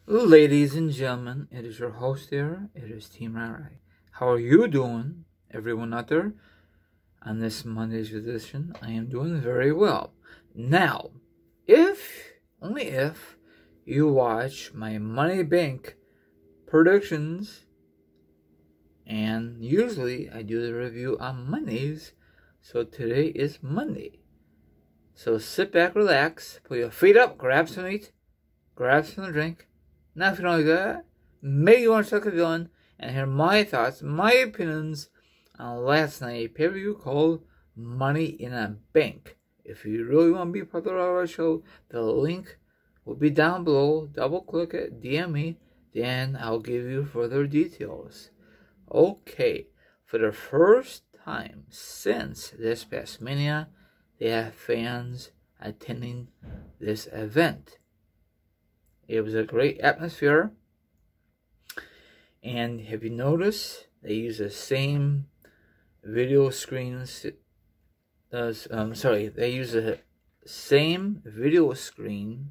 Ladies and gentlemen, it is your host here. It is Team Rai. How are you doing, everyone out there? On this Monday's edition, I am doing very well. Now, only if, you watch my Money Bank predictions, and usually I do the review on Mondays, so today is Monday. So sit back, relax, put your feet up, grab some meat, grab some drink. Now, if you don't like that, maybe you want to check a gun and hear my thoughts, my opinions on last night's pay-per-view called Money in a Bank. If you really want to be part of our show, the link will be down below. Double click it, DM me, then I'll give you further details. Okay, for the first time since this past Mania, they have fans attending this event. It was a great atmosphere, and have you noticed they use the same video screens? They use the same video screen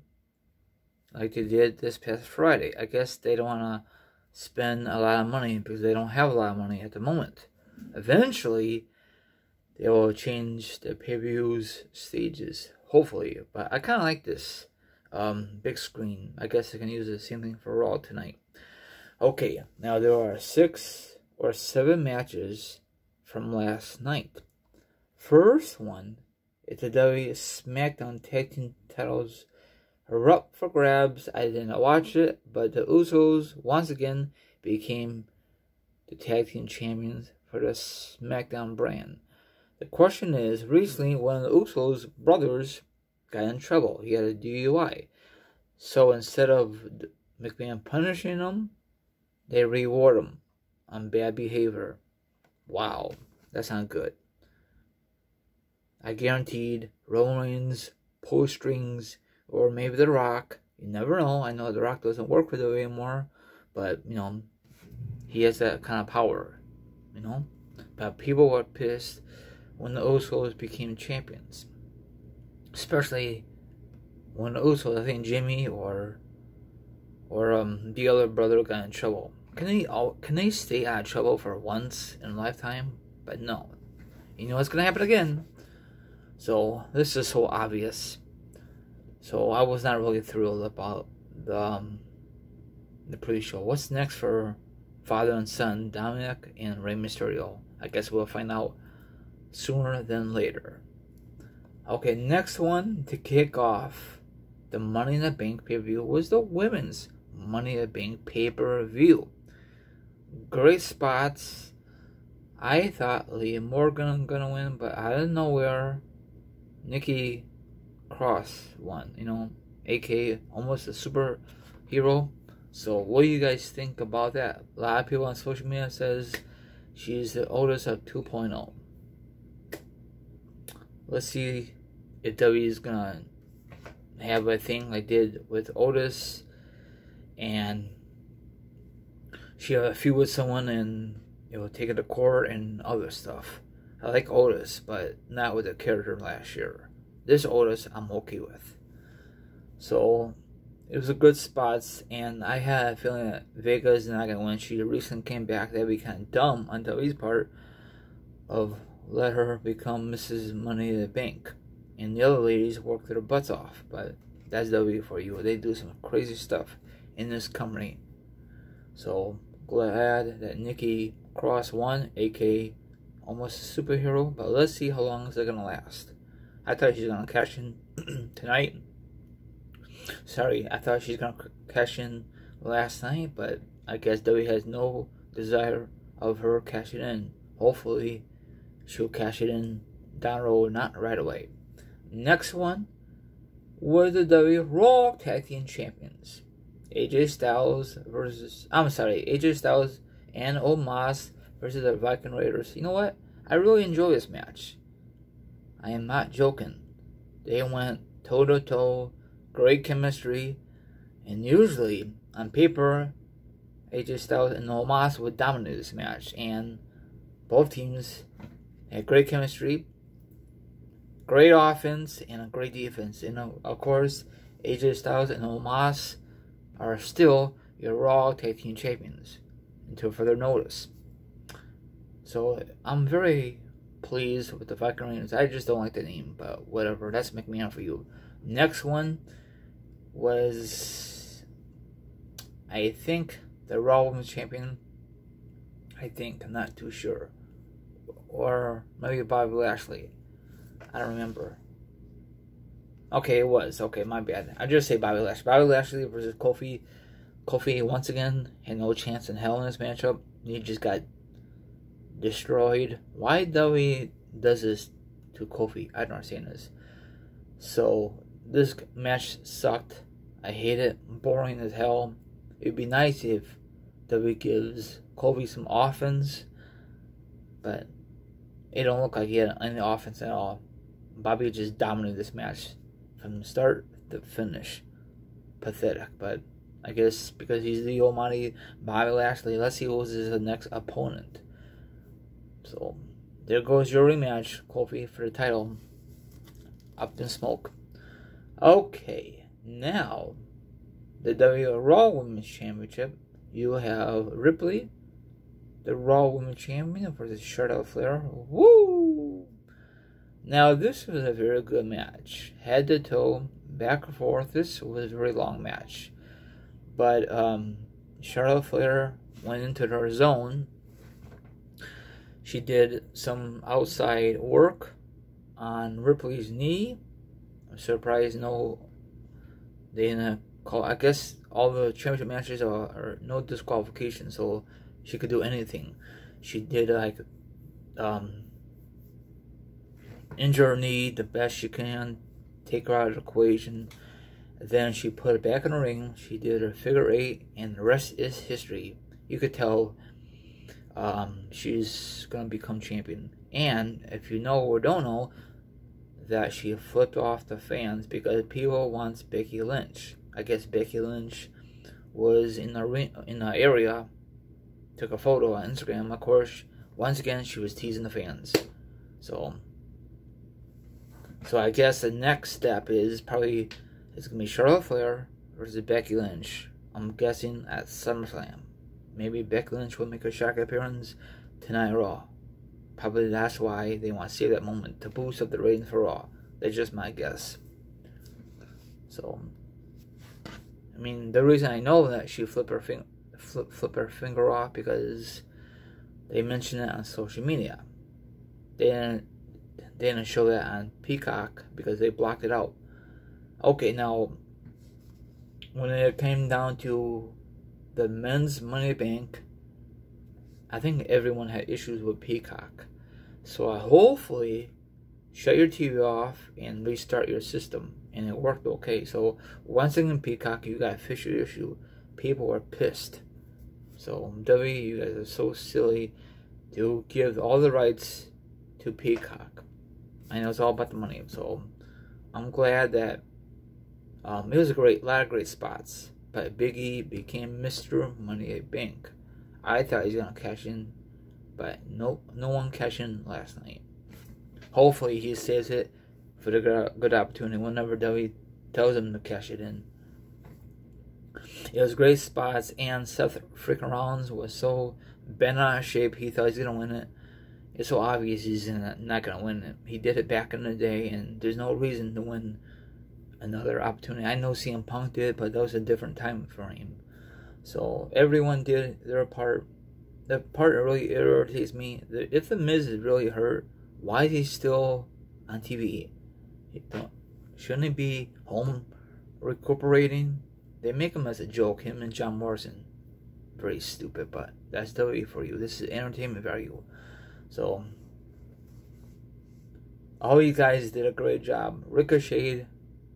like they did this past Friday. I guess they don't want to spend a lot of money because they don't have a lot of money at the moment. Eventually, they will change the pay-per-view's stages, hopefully. But I kind of like this big screen. I guess I can use the same thing for Raw tonight. Okay, now there are 6 or 7 matches from last night. First one is the WWE SmackDown Tag Team titles are up for grabs. I didn't watch it, but the Usos once again became the Tag Team Champions for the SmackDown brand. The question is, recently one of the Usos brothers got in trouble. He had a DUI. So instead of McMahon punishing him, they reward him on bad behavior. Wow, that's not good. I guaranteed Roman Reigns, pull strings, or maybe The Rock. You never know. I know The Rock doesn't work for WWE anymore, but, he has that kind of power, But people were pissed when the Usos became champions. Especially when the Usos, I think Jimmy or the other brother got in trouble. Can they stay out of trouble for once in a lifetime? But no. You know what's going to happen again. So this is so obvious. So I was not really thrilled about the pre-show. What's next for father and son, Dominic and Rey Mysterio? I guess we'll find out sooner than later. Okay, next one to kick off the Money in the Bank pay-per-view was the women's Money in the Bank pay-per-view. Great spots. I thought Leah Morgan gonna win, but out of nowhere, Nikki Cross won. aka almost a superhero. So what do you guys think about that? A lot of people on social media says she's the oldest of 2.0. Let's see if WWE is gonna have a thing like they did with Otis, and she had a feud with someone and take it to court and other stuff. I like Otis, but not with the character last year. This Otis I'm okay with. So it was a good spots, and I had a feeling that Vega is not gonna win. She recently came back. That'd be kind of dumb on WWE's part of let her become Mrs. Money in the Bank. And the other ladies work their butts off. But that's WWE for you. They do some crazy stuff in this company. So glad that Nikki Cross won, aka almost a superhero. But let's see how long is it going to last. I thought she's going to cash in tonight. Sorry, I thought she's going to cash in last night. But I guess WWE has no desire of her cashing in. Hopefully she'll cash it in down the road, not right away. Next one was the WWE Raw Tag Team Champions. AJ Styles and Omos versus the Viking Raiders. You know what? I really enjoy this match. I am not joking. They went toe to toe, great chemistry, and usually on paper, AJ Styles and Omos would dominate this match, and both teams had great chemistry, great offense, and a great defense. And of course, AJ Styles and Omos are still your Raw Tag Team Champions until further notice. So I'm very pleased with the Viking Raiders. I just don't like the name, but whatever. That's McMahon for you. Next one was, I think, the Raw Women's Champion. I think, I'm not too sure. Or maybe Bobby Lashley. I don't remember. Okay, it was. Okay, my bad. I just say Bobby Lashley. Bobby Lashley versus Kofi. Kofi, once again, had no chance in hell in this matchup. He just got destroyed. Why WWE does this to Kofi? I don't understand this. So, this match sucked. I hate it. Boring as hell. It'd be nice if WWE gives Kofi some offense, but it don't look like he had any offense at all. Bobby just dominated this match from start to finish. Pathetic, but I guess because he's the almighty Bobby Lashley, let's see who's his next opponent. So, there goes your rematch, Kofi, for the title. Up in smoke. Okay, now, the WWE Raw Women's Championship. You have Ripley, the Raw Women's Champion, versus Charlotte Flair. Woo! Now, this was a very good match. Head to toe, back and forth. This was a very long match. But Charlotte Flair went into her zone. She did some outside work on Ripley's knee. I'm surprised they didn't call. I guess all the championship matches are no disqualification, so she could do anything. She did like injure her knee the best she can, take her out of the equation. Then she put it back in the ring. She did her figure 8, and the rest is history. You could tell she's gonna become champion. And if you know or don't know, that she flipped off the fans because people want Becky Lynch. I guess Becky Lynch was in the area, took a photo on Instagram. Of course, once again she was teasing the fans. So I guess the next step is probably it's gonna be Charlotte Flair versus Becky Lynch. I'm guessing at SummerSlam. Maybe Becky Lynch will make a shock appearance tonight Raw. Probably that's why they want to save that moment to boost up the ratings for Raw. That's just my guess. So, I mean, the reason I know that she flipped her finger off because they mentioned it on social media. They didn't show that on Peacock because they blocked it out. Okay, now when it came down to the men's Money Bank, I think everyone had issues with Peacock. So hopefully shut your TV off and restart your system. And it worked okay. So once again, Peacock, you got a official issue. People are pissed. So WWE, you guys are so silly to give all the rights to Peacock. I know it's all about the money. So I'm glad that it was a lot of great spots. But Big E became Mr. Money Bank. I thought he was going to cash in, but nope, no one cashed in last night. Hopefully he saves it for the good opportunity whenever WWE tells him to cash it in. It was great spots, and Seth freaking Rollins was so bent out of shape, he thought he was going to win it. It's so obvious he's not going to win it. He did it back in the day, and there's no reason to win another opportunity. I know CM Punk did, but that was a different time frame. So everyone did their part. The part that really irritates me, if the Miz is really hurt, why is he still on TV? Shouldn't he be home recuperating? They make him as a joke, him and John Morrison. Very stupid, but that's WWE for you. This is entertainment value. So all you guys did a great job. Ricochet,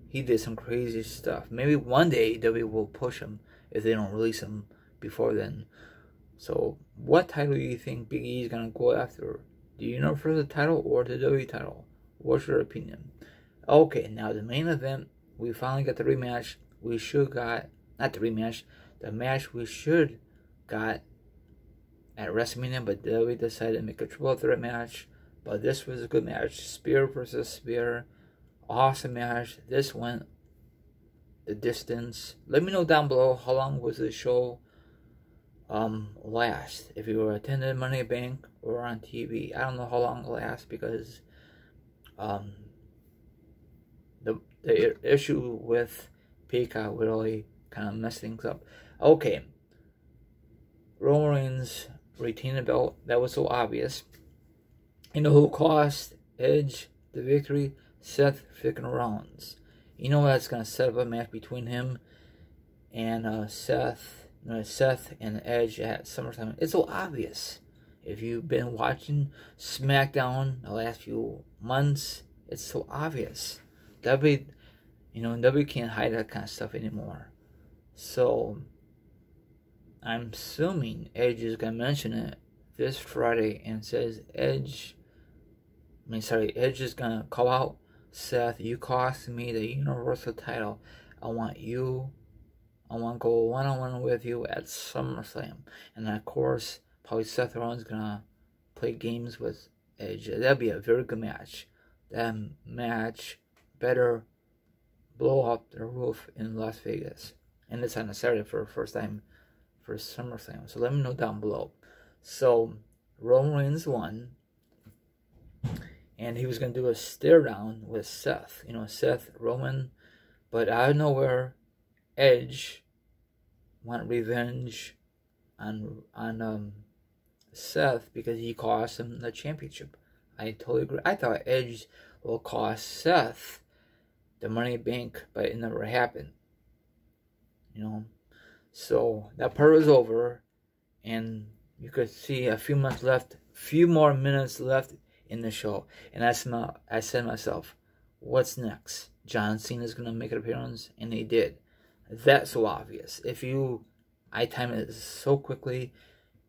he did some crazy stuff. Maybe one day WWE will push him if they don't release him before then. So, what title do you think Big E is going to go after? Do you know for the title or the WWE title? What's your opinion? Okay, now the main event, we finally got the rematch. We should got, not the rematch, the match we should got at WrestleMania, but WWE decided to make a triple threat match. But this was a good match. Spear versus Spear. Awesome match. This went the distance. Let me know down below how long was the show last. If you were attending Money Bank or on TV, I don't know how long it lasts because the issue with Peacock really kind of messed things up. Okay, Roman Reigns retained the belt. That was so obvious. You know who cost Edge the victory? Seth freaking Rollins. You know that's gonna set up a match between him and Seth and Edge at SummerSlam. It's so obvious. If you've been watching SmackDown the last few months, it's so obvious. WWE can't hide that kind of stuff anymore. So I'm assuming Edge is gonna mention it this Friday and says Edge is gonna call out Seth. You cost me the Universal title. I want to go one-on-one with you at SummerSlam. And of course, probably Seth Rollins gonna play games with Edge. That'd be a very good match. That match better blow up the roof in Las Vegas. And it's on a Saturday for the first time for SummerSlam. So let me know down below. So Roman Reigns won. And he was going to do a stare down with Seth. Seth, Roman. But out of nowhere, Edge want revenge on Seth because he cost him the championship. I totally agree. I thought Edge will cost Seth the Money Bank, but it never happened. So that part was over, and you could see a few more minutes left in the show, and I said to myself, what's next? John Cena's gonna make an appearance, and he did. That's so obvious. I timed it so quickly.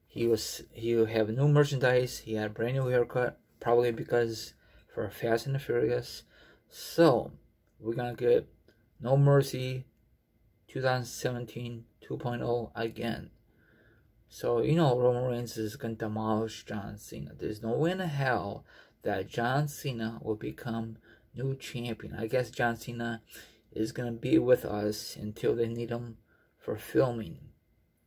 He have new merchandise. He had a brand new haircut, probably because for Fast and the Furious. So we're gonna get No Mercy 2017 2.0 again. So Roman Reigns is gonna demolish John Cena. There's no way in hell that John Cena will become new champion. I guess John Cena is gonna be with us until they need him for filming.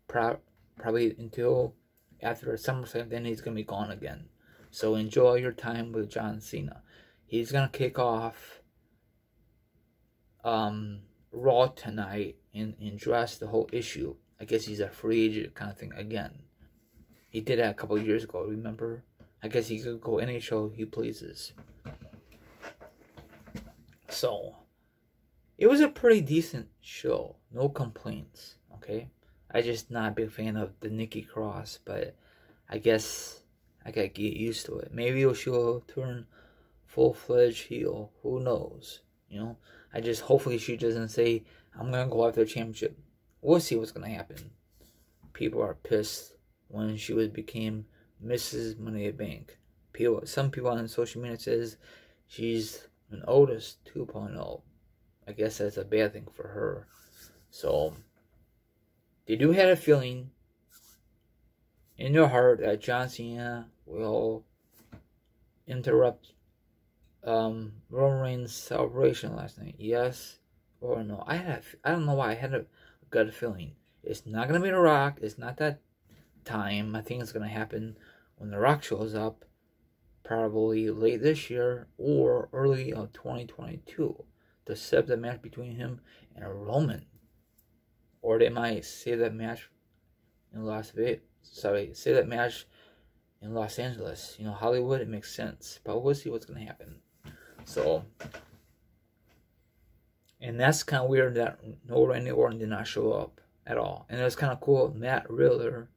Probably until after SummerSlam, then he's gonna be gone again. So enjoy your time with John Cena. He's gonna kick off Raw tonight and address the whole issue. I guess he's a free agent kind of thing again. He did that a couple of years ago, remember? I guess he could go any show he pleases. So it was a pretty decent show. No complaints, okay? I just not a big fan of the Nikki Cross, but I guess I gotta get used to it. Maybe she'll turn full-fledged heel. Who knows? I just hopefully she doesn't say, I'm gonna go after the championship. We'll see what's gonna happen. People are pissed when she became Mrs. Money in the Bank. Some people on social media says she's an Otis 2.0. I guess that's a bad thing for her. So they do have a feeling in their heart that John Cena will interrupt Roman Reigns' celebration last night. Yes or no? I don't know why I had a gut feeling. It's not gonna be The Rock. It's not that time. I think it's gonna happen when The Rock shows up, probably late this year or early of 2022, to set up the match between him and Roman. Or they might save that match in that match in Los Angeles. Hollywood, it makes sense. But we'll see what's going to happen. So, and that's kind of weird that no Randy Orton did not show up at all. And it was kind of cool. Matt Riddler,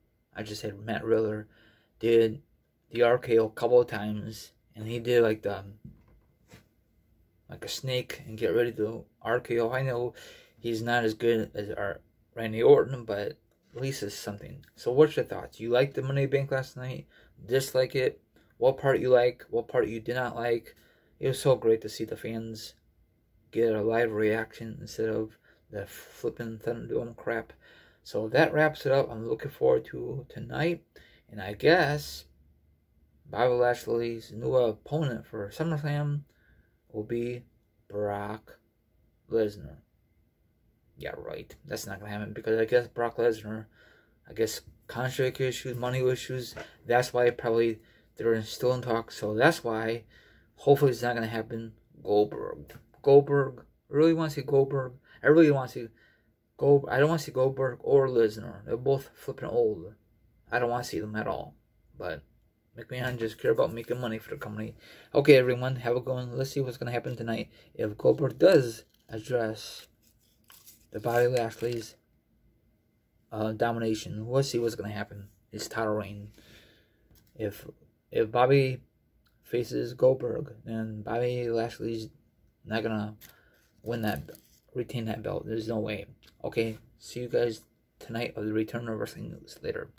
did the RKO a couple of times. And he did like a snake and get ready to RKO. I know he's not as good as our Randy Orton, but at least it's something. So what's your thoughts? You liked the Money in the Bank last night? Dislike it? What part you like? What part you did not like? It was so great to see the fans get a live reaction instead of the flipping Thunderdome crap. So that wraps it up. I'm looking forward to tonight. And I guess Bobby Lashley's new opponent for SummerSlam will be Brock Lesnar. Yeah, right. That's not gonna happen because I guess Brock Lesnar, I guess contract issues, money issues. That's why probably they're still in talks. So that's why, hopefully, it's not gonna happen. Goldberg. I really want to see Goldberg. I really want to see Goldberg. I don't want to see Goldberg or Lesnar. They're both flipping old. I don't want to see them at all. But McMahon just care about making money for the company. Okay, everyone, have a good one. Let's see what's gonna happen tonight if Goldberg does address the Bobby Lashley's domination. We'll see what's gonna happen. His title reign. If Bobby faces Goldberg, then Bobby Lashley's not gonna retain that belt. There's no way. Okay, see you guys tonight of the Return of Wrestling News later.